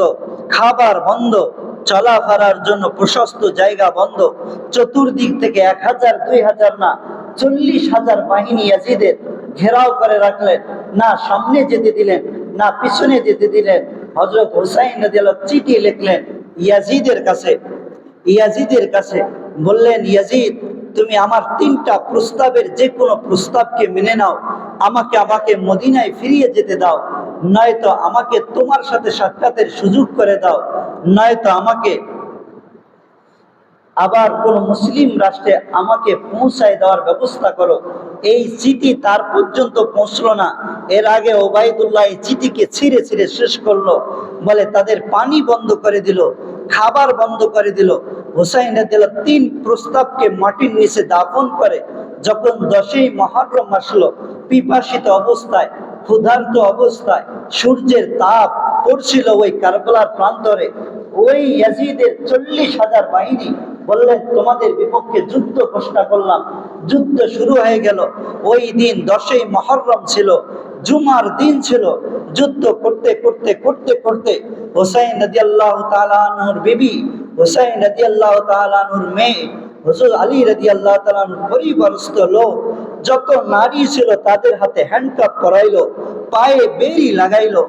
খাবার বন্ধ, চলাফেরার জন্য প্রশস্ত জায়গা বন্ধ। চতুর্দিক থেকে 1000 2000 না, 40,000 বাহিনী ইয়াজিদের ঘেরাও করে রাখলেন। না সামনে যেতে দিলেন, না পিছনে যেতে দিলেন। হযরত হুসাইন রাদিয়াল্লাহু চিঠি লিখলেন ইয়াজিদের কাছে বললেন, ইয়াজিদ তুমি আমার 3টা প্রস্তাবের যে কোনো প্রস্তাবকে মেনে নাও। আমাকে মদিনায় ফিরিয়ে যেতে দাও, নয়তো আমাকে তোমার সাথে সাক্ষাতের সুযোগ করে দাও, নয়তো আমাকে আবার কোন মুসলিম রাষ্ট্রে আমাকে পৌঁছায় দেওয়ার ব্যবস্থা করো। এই চিঠি তার পর্যন্ত পৌঁছলো না, এর আগে ওবাইদুল্লাহ এই চিঠিকে ছিঁড়ে ছিঁড়ে শেষ করলো। বলে তাদের পানি বন্ধ করে দিল, খাবার বন্ধ করে দিল। হুসাইন রাদিয়াল্লাহু 3 প্রস্তাবকে মাটির নিচে দাফন করে যখন 10ই মুহররম আসলো, পিপাসিত অবস্থায়, ক্ষুধার্ত অবস্থায়, সূর্যের তাপ পড়ছিল ওই কারবালার প্রান্তরে, ওই ইয়াজিদের 40,000 বাহিনী বললেন তোমাদের বিপক্ষে যুদ্ধ ঘোষণা করলাম। যুদ্ধ শুরু হয়ে গেল। ওই দিন 10ই মুহররম ছিল, জুমার দিন ছিল। যুদ্ধ করতে করতে করতে করতে হুসাইন রাদিয়াল্লাহু তাআলা আনহুর বিবি, হুসাইন রাদিয়াল্লাহু তাআলা আনহুর মেয়ে, হুজুর আলী রাদিয়াল্লাহু তাআলা আনহুর পরিবারস্থ লোক যত নারী ছিল তাদের হাতে হ্যান্ডকাপ পরাইলো, পায়ে বেড়ি লাগাইলো।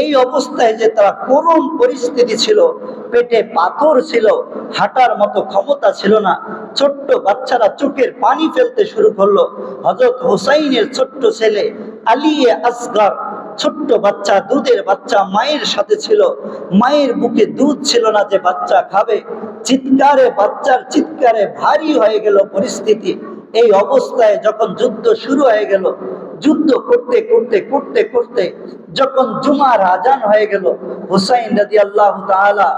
এই অবস্থায় যে তারা করুণ পরিস্থিতি ছিল, পেটে পাথর ছিল, হাঁটার মতো ক্ষমতা ছিল না। ছোট্ট বাচ্চারা চোখের পানি ফেলতে শুরু করলো। হযরত হুসাইনের ছোট্ট ছেলে আলী আসগর, ছোট্ট বাচ্চা, দুধের বাচ্চা মায়ের সাথে ছিল। মায়ের বুকে দুধ ছিল না যে বাচ্চা খাবে। চিৎকারে, বাচ্চার চিৎকারে ভারী হয়ে গেল পরিস্থিতি। এই অবস্থায় যখন যুদ্ধ শুরু হয়ে গেল, যুদ্ধ করতে করতে করতে করতে যখন জুমার আজান হয়ে গেল, হুসাইন রাদিয়াল্লাহু তাআলা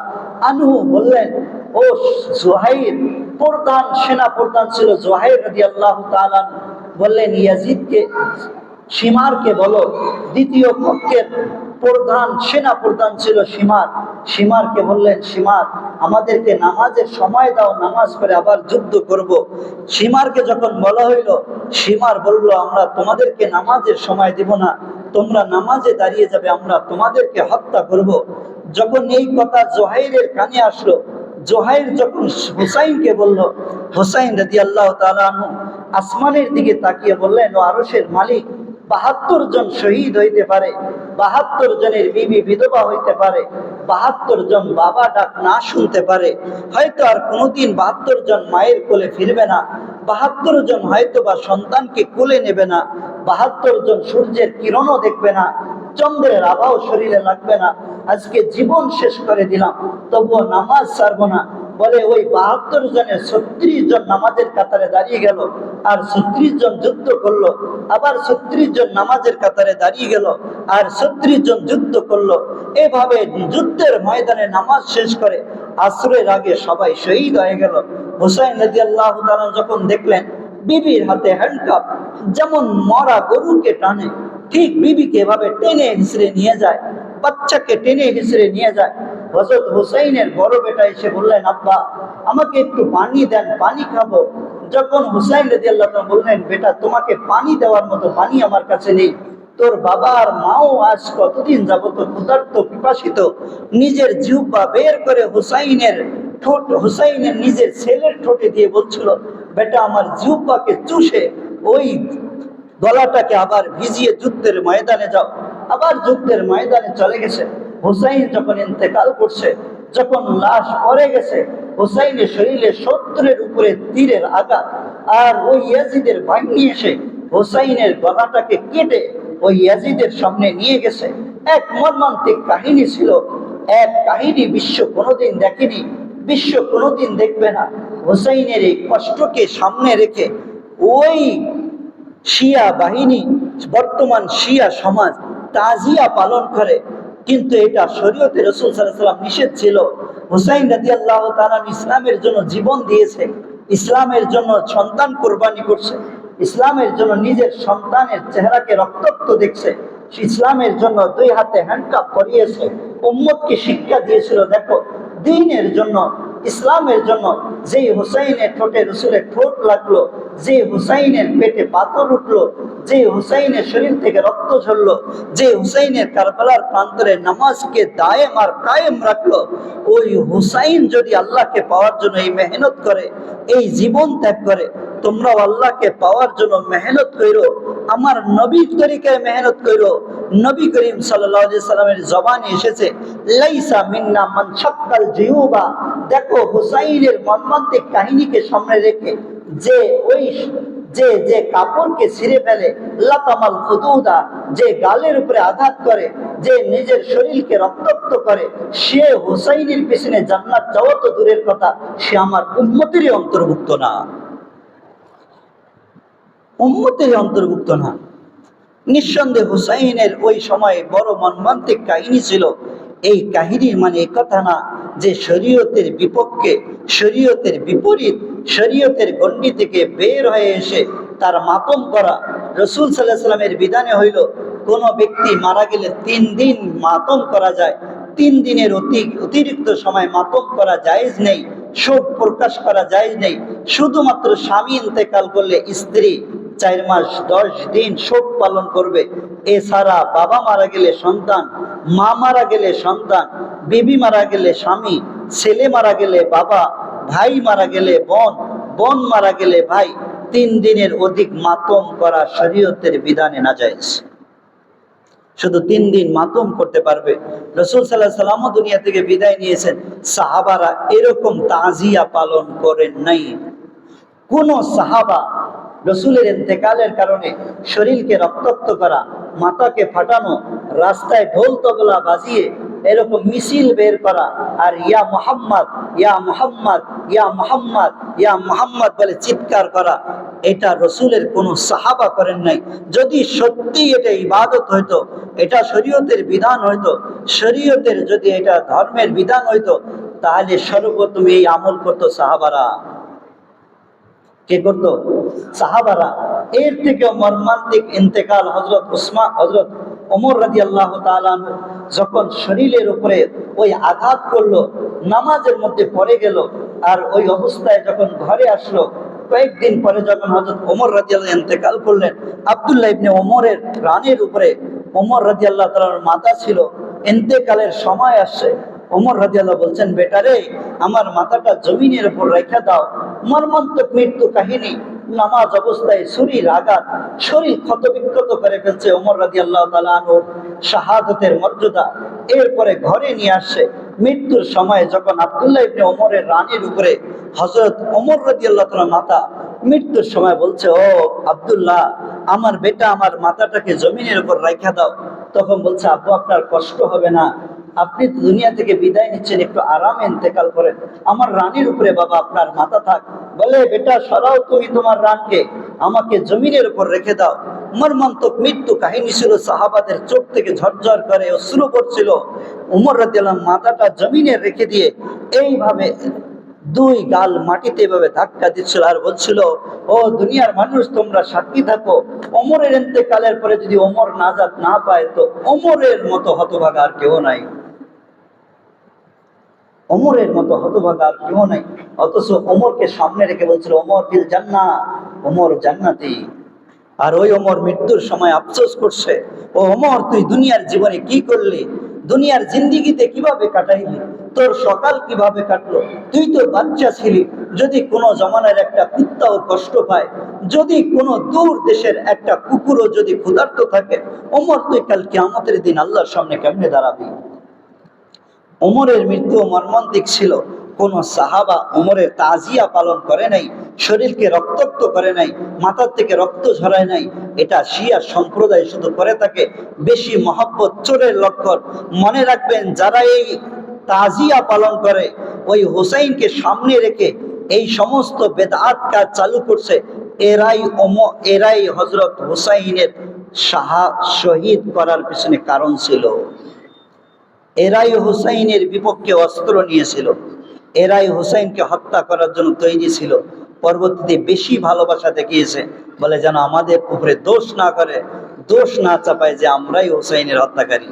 আনহু বললেন, ও জুহাইর, প্রধান সেনা প্রধান ছিল জুহাইর রাদিয়াল্লাহু তাআলা, বললেন ইয়াজিদকে, শিমারকে বলো। দ্বিতীয় পক্ষের প্রধান সেনা প্রধান ছিল শিমার। শিমারকে বললেন, শিমার আমাদেরকে নামাজের সময় দাও, নামাজ পড়ে আবার যুদ্ধ করব। শিমারকে যখন বলা হইল, শিমার বলল, আমরা তোমাদেরকে নামাজের সময় দিব না, তোমরা নামাজে দাঁড়িয়ে যাবে, আমরা তোমাদেরকে হত্যা করব। যখন এই কথা জোহাইরের কানে আসলো, জোহাইর যখন হুসাইনকে বলল, হুসাইন রাদিয়াল্লাহু তাআলা আনহু আসমানের দিকে তাকিয়ে বললেন, ও আরশের মালিক, 72 জন শহীদ হইতে পারে, 72 জনের বিবি বিধবা হইতে পারে, 72 জন বাবা ডাক না শুনতে পারে, হয়তো আর কোনোদিন 72 জন মায়ের কোলে ফিরবে না, 72 জন হয়তো বা সন্তানকে কোলে নেবে না, 72 জন সূর্যের কিরণও দেখবে না, চন্দ্রের আভাও শরীরে লাগবে না। আজকে জীবন শেষ করে দিলাম, তবুও নামাজ ছাড়বো না। বলে ওই 72 জনের 36 জন নামাজের কাতারে দাঁড়িয়ে গেল, আর 36 জন যুদ্ধ করলো। আবার 36 জন নামাজের কাতারে দাঁড়িয়ে গেল, আর 36 জন যুদ্ধ করলো। এভাবে যুদ্ধের ময়দানে নামাজ শেষ করে আসরের আগে সবাই শহীদ হয়ে গেল। হুসাইন রাদিয়াল্লাহু তাআলা যখন দেখলেন বিবির হাতে হ্যান্ডকাপ, যেমন মরা গরুকে টানে, ঠিক বিবিকে এভাবে টেনে হিঁচড়ে নিয়ে যায়, বাচ্চাকে টেনে হিঁচড়ে নিয়ে যায়। হযরত হুসাইনের বড় বেটা এসে বললেন, আব্বা আমাকে একটু পানি দেন, পানি খাবো। যখন হুসাইন রাদিয়াল্লাহু তাআলা বললেন, বেটা তোমাকে পানি দেওয়ার মতো পানি আমার কাছে নেই, তোর বাবা আর মাও আজ কতদিন যাবত ক্ষুধার্ত পিপাসিত, নিজের জিহ্বা বের করে হুসাইনের ঠোঁট, হুসাইনের নিজের ছেলের ঠোঁটে দিয়ে বলছিল, বেটা আমার জিহ্বাকে চুষে ওই গলাটাকে আবার ভিজিয়ে যুদ্ধের ময়দানে যাও। আবার যুদ্ধের ময়দানে চলে গেছে। হুসাইন যখন ইন্তেকাল করছে, যখন লাশ পড়ে গেছে, হুসাইনের শরীরে 70-এর উপরে তীরের আঘাত, আর ওই ইয়াজিদের বাহিনী এসে হুসাইনের গলাটাকে কেটে ওই ইয়াজিদের সামনে নিয়ে গেছে। এক মর্মান্তিক কাহিনী ছিল, এক কাহিনী বিশ্ব কোনোদিন দেখেনি, বিশ্ব কোনোদিন দেখবে না। হুসাইনের এই কষ্টকে সামনে রেখে ওই শিয়া বাহিনী, বর্তমান শিয়া সমাজ তাজিয়া পালন করে, কিন্তু এটা শরীয়তে রাসূল সাল্লাল্লাহু আলাইহি ওয়াসাল্লাম নিষেধ ছিল। হুসাইন রাদিয়াল্লাহু তাআলা ইসলামের জন্য জীবন দিয়েছে, ইসলামের জন্য সন্তান কোরবানি করছে, ইসলামের জন্য নিজের সন্তানের চেহারাকে রক্তাক্ত দেখছে, ইসলামের জন্য দুই হাতে হ্যান্ডকাপ পরিয়েছে, উম্মতকে শিক্ষা দিয়েছিল। দেখো, দ্বীনের জন্য, ইসলামের জন্য যেই হুসাইনের ঠোঁটে রসুলের ঠোঁট লাগলো, যে হুসাইনের পেটে পাথর উঠলো, যে হুসাইনের শরীর থেকে রক্ত ঝরলো, যে হুসাইনের কারবালার প্রান্তরে নামাজকে দায়েম আর কায়েম রাখলো, ওই হুসাইন যদি আল্লাহকে পাওয়ার জন্য এই মেহনত করে, এই জীবন ত্যাগ করে, তোমরাও আল্লাহকে পাওয়ার জন্য মেহনত করো, আমার নবীর তরিকায় মেহনত করো। নবী করিম সাল্লাল্লাহু আলাইহি সাল্লামের জবানে এসেছে, লাইসা মিন্না মান শাক্কাল জিউবা। দেখো, হুসাইনের মর্মান্তিক কাহিনীকে সামনে রেখে যে ওই যে কাপড়কে ছিঁড়ে ফেলে, লাতামাল ফুদুদা, যে গালের উপরে আঘাত করে, যে নিজের শরীরকে রক্তাক্ত করে, সে হুসাইনের পিছনে জান্নাত যাওয়া তো দূরের কথা, সে আমার উম্মতেরই অন্তর্ভুক্ত না, উম্মতেরই অন্তর্ভুক্ত না। নিঃসন্দেহে হুসাইনের ওই সময় বড় মর্মান্তিক কাহিনী ছিল। এই কাহিনীর মানে এই কথা না যে শরীয়তের বিপক্ষে, শরীয়তের বিপরীত, শরীয়তের গণ্ডি থেকে বের হয়ে এসে তার মাতম করা। রাসূল সাল্লাল্লাহু আলাইহি সাল্লামের বিধানে হইল, কোন ব্যক্তি মারা গেলে 3 দিন মাতম করা যায়, 3 দিনের অতিরিক্ত সময় মাতম করা জায়েজ নেই, শোক প্রকাশ করা জায়েজ নেই। শুধুমাত্র স্বামী ইন্তেকাল করলে স্ত্রী 4 মাস 10 দিন শোক পালন করবে। এছাড়া বাবা মারা গেলে সন্তান, মা মারা গেলে সন্তান, বিবি মারা গেলে স্বামী, ছেলে মারা গেলে বাবা, ভাই মারা গেলে বোন, বোন মারা গেলে ভাই, 3 দিনের অধিক মাতম করা শরীয়তের বিধানে নাজায়েজ। শুধু 3 দিন মাতম করতে পারবে। রাসূল সাল্লাল্লাহু আলাইহি ওয়াসাল্লাম দুনিয়া থেকে বিদায় নিয়েছেন, সাহাবারা এরকম তাজিয়া পালন করেন নাই। কোন সাহাবা রসুলের ইন্তেকালের কারণে শরীরকে রক্তাক্ত করা, মাথাকে ফাটানো, রাস্তায় ঢোল তবলা বাজিয়ে এরকম মিছিল বের করা আর ইয়া মুহাম্মদ, ইয়া মুহাম্মদ, ইয়া মুহাম্মদ, ইয়া মুহাম্মদ বলে চিৎকার করা, এটা রসুলের কোন সাহাবা করেন নাই। যদি সত্যি এটা ইবাদত হইতো, এটা শরীয়তের বিধান হইতো, শরীয়তের যদি এটা ধর্মের বিধান হইতো, তাহলে সর্বপ্রথম এই আমল করতো সাহাবারা। কে করতো? সাহাবারা। এর থেকে মর্মান্তিক ইন্তেকাল হযরত ওমর রাদিয়াল্লাহু তাআলা আনহু যখন শরীরের উপরে ওই আঘাত করলো, নামাজের মধ্যে পড়ে গেল, আর ওই অবস্থায় যখন ঘরে আসলো, কয়েকদিন পরে যখন হযরত ওমর রাদিয়াল্লাহু ইন্তেকাল করলেন, আব্দুল্লাহ ইবনে ওমরের রানের উপরে ওমর রাদিয়াল্লাহু তাআলার মাথা ছিল। ইন্তেকালের সময় আসছে, ওমর রাদিয়াল্লাহু বলছেন, বেটারে, আমার মাথাটা জমিনের উপর রেখে দাও। মর্মান্তিক মৃত্যু কাহিনী, নামাজ অবস্থায় ছুরির আঘাত, শরীর ক্ষতবিক্ষত করে ফেলছে ওমর রাদিয়াল্লাহু তাআলা আনহু, শাহাদাতের মর্যাদা। এরপরে ঘরে নিয়ে আসছে। মৃত্যুর সময় যখন আব্দুল্লাহ ইবনে ওমরের রানের উপরে হযরত ওমর রাদিয়াল্লাহু তাআলা মাথা, মৃত্যুর সময় বলছে, ও আব্দুল্লাহ, আমার বেটা আমার মাথাটাকে জমিনের উপর রেখে দাও। তখন বলছে, আব্বু, আপনার কষ্ট হবে না, আপনি দুনিয়া থেকে বিদায় নিচ্ছেন, একটু আরামে ইন্তেকাল করেন, আমার রানের উপরে বাবা আপনার মাথা থাক। বলে, বেটা, সরাও তুমি তোমার রানকে, আমাকে জমিনের উপর রেখে দাও। মর্মান্তিক মৃত্যু কাহিনী ছিল, সাহাবাদের চোখ থেকে ঝরঝর করে অশ্রু পড়ছিল। ওমর রাদিয়াল্লাহু মাথাটা জমিনে রেখে দিয়ে এইভাবে 2 গাল মাটিতে এভাবে ধাক্কা দিচ্ছিল আর বলছিল, ও দুনিয়ার মানুষ, তোমরা সাক্ষী থাকো, ওমরের ইন্তেকালের পরে যদি ওমর নাজাত না পায়, তো ওমরের মতো হতভাগা আর কেউ নাই, ওমরের মতো হতভাগা আর কেউ নাই। অথচ ওমরকে সামনে রেখে বলছিল, ওমর ফিল জান্নাহ, ওমর জান্নাতি। আর ওই ওমর মৃত্যুর সময় আফসোস করছে, ও ওমর, তুই দুনিয়ার জীবনে কি করলি, দুনিয়ার জিন্দিগিতে কিভাবে কাটাইলি, তোর সকাল কিভাবে কাটলো, তুই তো বাচ্চা ছিলি। যদি কোনো জমানার একটা কুত্তাও কষ্ট পায়, যদি কোনো দূর দেশের একটা কুকুরও যদি ক্ষুধার্ত থাকে, ওমর, তুই কাল কিয়ামতের দিন আল্লাহর সামনে কেমনে দাঁড়াবি? ওমরের মৃত্যু মর্মান্তিক ছিল। কোন সাহাবা ওমরের তাজিয়া পালন করে নাই, শরীরকে রক্তাক্ত করে নাই, মাথার থেকে রক্ত ঝরায় নাই। এটা শিয়া সম্প্রদায় শুধু করে থাকে, বেশি মহব্বত চোরের লক্ষণ। মনে রাখবেন, যারা এই তাজিয়া পালন করে, ওই হুসাইনকে সামনে রেখে এই সমস্ত বেদআত কাজ চালু করছে, এরাই হযরত হুসাইনের শহীদ করার পিছনে কারণ ছিল। এরাই হুসাইনের বিপক্ষে অস্ত্র নিয়েছিল, এরাই হুসাইনকে হত্যা করার জন্য তৈরি ছিল। পরবর্তীতে বেশি ভালোবাসা দেখিয়েছে, বলে যেন আমাদের উপরে দোষ না করে, দোষ না চাপায় যে আমরাই হুসাইনের হত্যাকারী,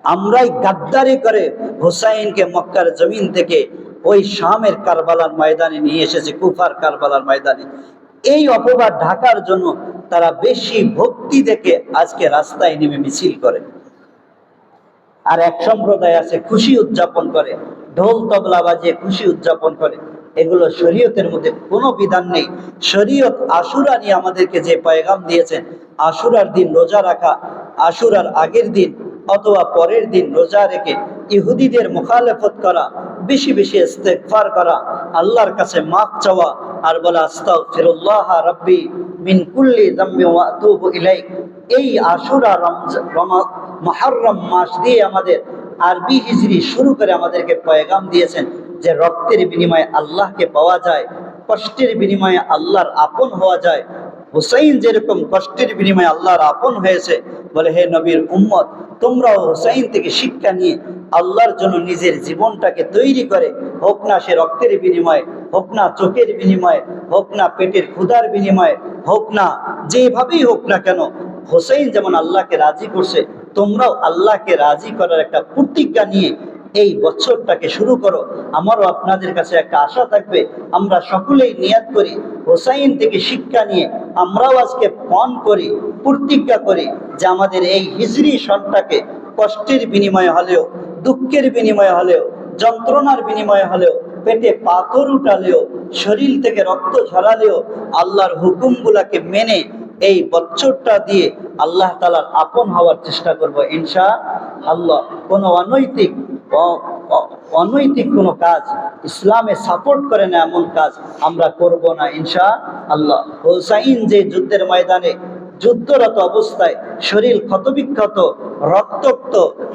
আমরাই গাদ্দারি করে হুসাইনকে মক্কার জমিন থেকে ওই শামের কারবালার ময়দানে নিয়ে এসেছে, কুফার কারবালার ময়দানে। এই অপবাদ ঢাকার জন্য তারা বেশি ভক্তি দেখে আজকে রাস্তায় নেমে মিছিল করে। আর এক সম্প্রদায় আছে খুশি উদযাপন করে, ঢোল তবলা বাজিয়ে খুশি উদযাপন করে। এগুলো শরীয়তের মধ্যে কোনো বিধান নেই। শরীয়ত আশুরা নিয়ে আমাদেরকে যে পয়গাম দিয়েছেন, আশুরার দিন রোজা রাখা, আশুরার আগের দিন অথবা পরের দিন রোজা রেখে ইহুদিদের মুখালেফত করা, বেশি বেশি ইস্তেগফার করা, আল্লাহর কাছে মাফ চাওয়া, আর বলা আস্তাগফিরুল্লাহ রাব্বি মিন কুল্লি যামবি ওয়া আতুবু ইলাইক। এই আশুরা মুহররম মাস দিয়ে আমাদের আরবি হিজরি শুরু করে আমাদেরকে পয়গাম দিয়েছেন যে রক্তের বিনিময়ে আল্লাহকে পাওয়া যায়, কষ্টের বিনিময়ে আল্লাহর আপন হওয়া যায়। হুসাইন যেরকম কষ্টের বিনিময়ে আল্লাহর আপন হয়েছে, বলে হে নবীর উম্মত, তোমরাও হুসাইন থেকে শিক্ষা নিয়ে আল্লাহর জন্য নিজের জীবনটাকে তৈরি করে, হোক না সে রক্তের বিনিময়ে, হোক না চোখের বিনিময়ে, হোক না পেটের ক্ষুধার বিনিময়ে, হোক না যেভাবেই হোক না কেন, হুসাইন যেমন আল্লাহকে রাজি করছে, তোমরাও আল্লাহকে রাজি করার একটা প্রতিজ্ঞা নিয়ে এই বছরটাকে শুরু করো। আমারও আপনাদের কাছে একটা আশা থাকবে, আমরা সকলেই নিয়াত করি, হুসাইন থেকে শিক্ষা নিয়ে আমরাও আজকে পণ করি, প্রতিজ্ঞা করি যে আমাদের এই হিজরি সনটাকে কষ্টের বিনিময়ে হলেও, দুঃখের বিনিময়ে হলেও, যন্ত্রণার বিনিময়ে হলেও, পেটে পাথর উঠালেও, শরীর থেকে রক্ত ঝরালেও, আল্লাহর হুকুমগুলাকে মেনে এই বছরটা দিয়ে আল্লাহ তাআলার আপন হওয়ার চেষ্টা করব ইনশাআল্লাহ। কোনো অনৈতিক কোনো কাজ, ইসলামে সাপোর্ট করে না এমন কাজ আমরা করব না ইনশাআল্লাহ। হুসাইন যে যুদ্ধের ময়দানে যুদ্ধরত অবস্থায় শরীর ক্ষতবিক্ষত, রক্তাক্ত,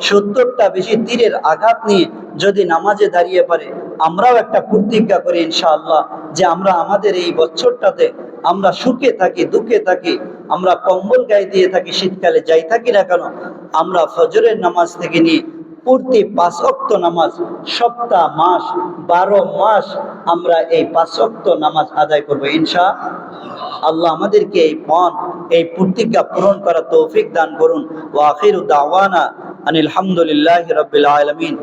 70টা বেশি তীরের আঘাত নিয়ে যদি নামাজে দাঁড়িয়ে পারে, আমরাও একটা প্রতিজ্ঞা করি ইনশাআল্লাহ যে আমরা আমাদের এই বছরটাতে আমরা সুখে থাকি, দুঃখে থাকি, আমরা কম্বল গায়ে দিয়ে থাকি, শীতকালে যাই থাকি না কেন, আমরা ফজরের নামাজ থেকে নিয়ে প্রতি 5 ওয়াক্ত নামাজ, সপ্তাহ, মাস, 12 মাস আমরা এই 5 ওয়াক্ত নামাজ আদায় করবো ইনশাআল্লাহ। আমাদেরকে এই প্রতিজ্ঞা পূরণ করা তৌফিক দান করুন। ওয়া আখিরু দাওয়ানা আনিল হামদুলিল্লাহি রাব্বিল আলামিন।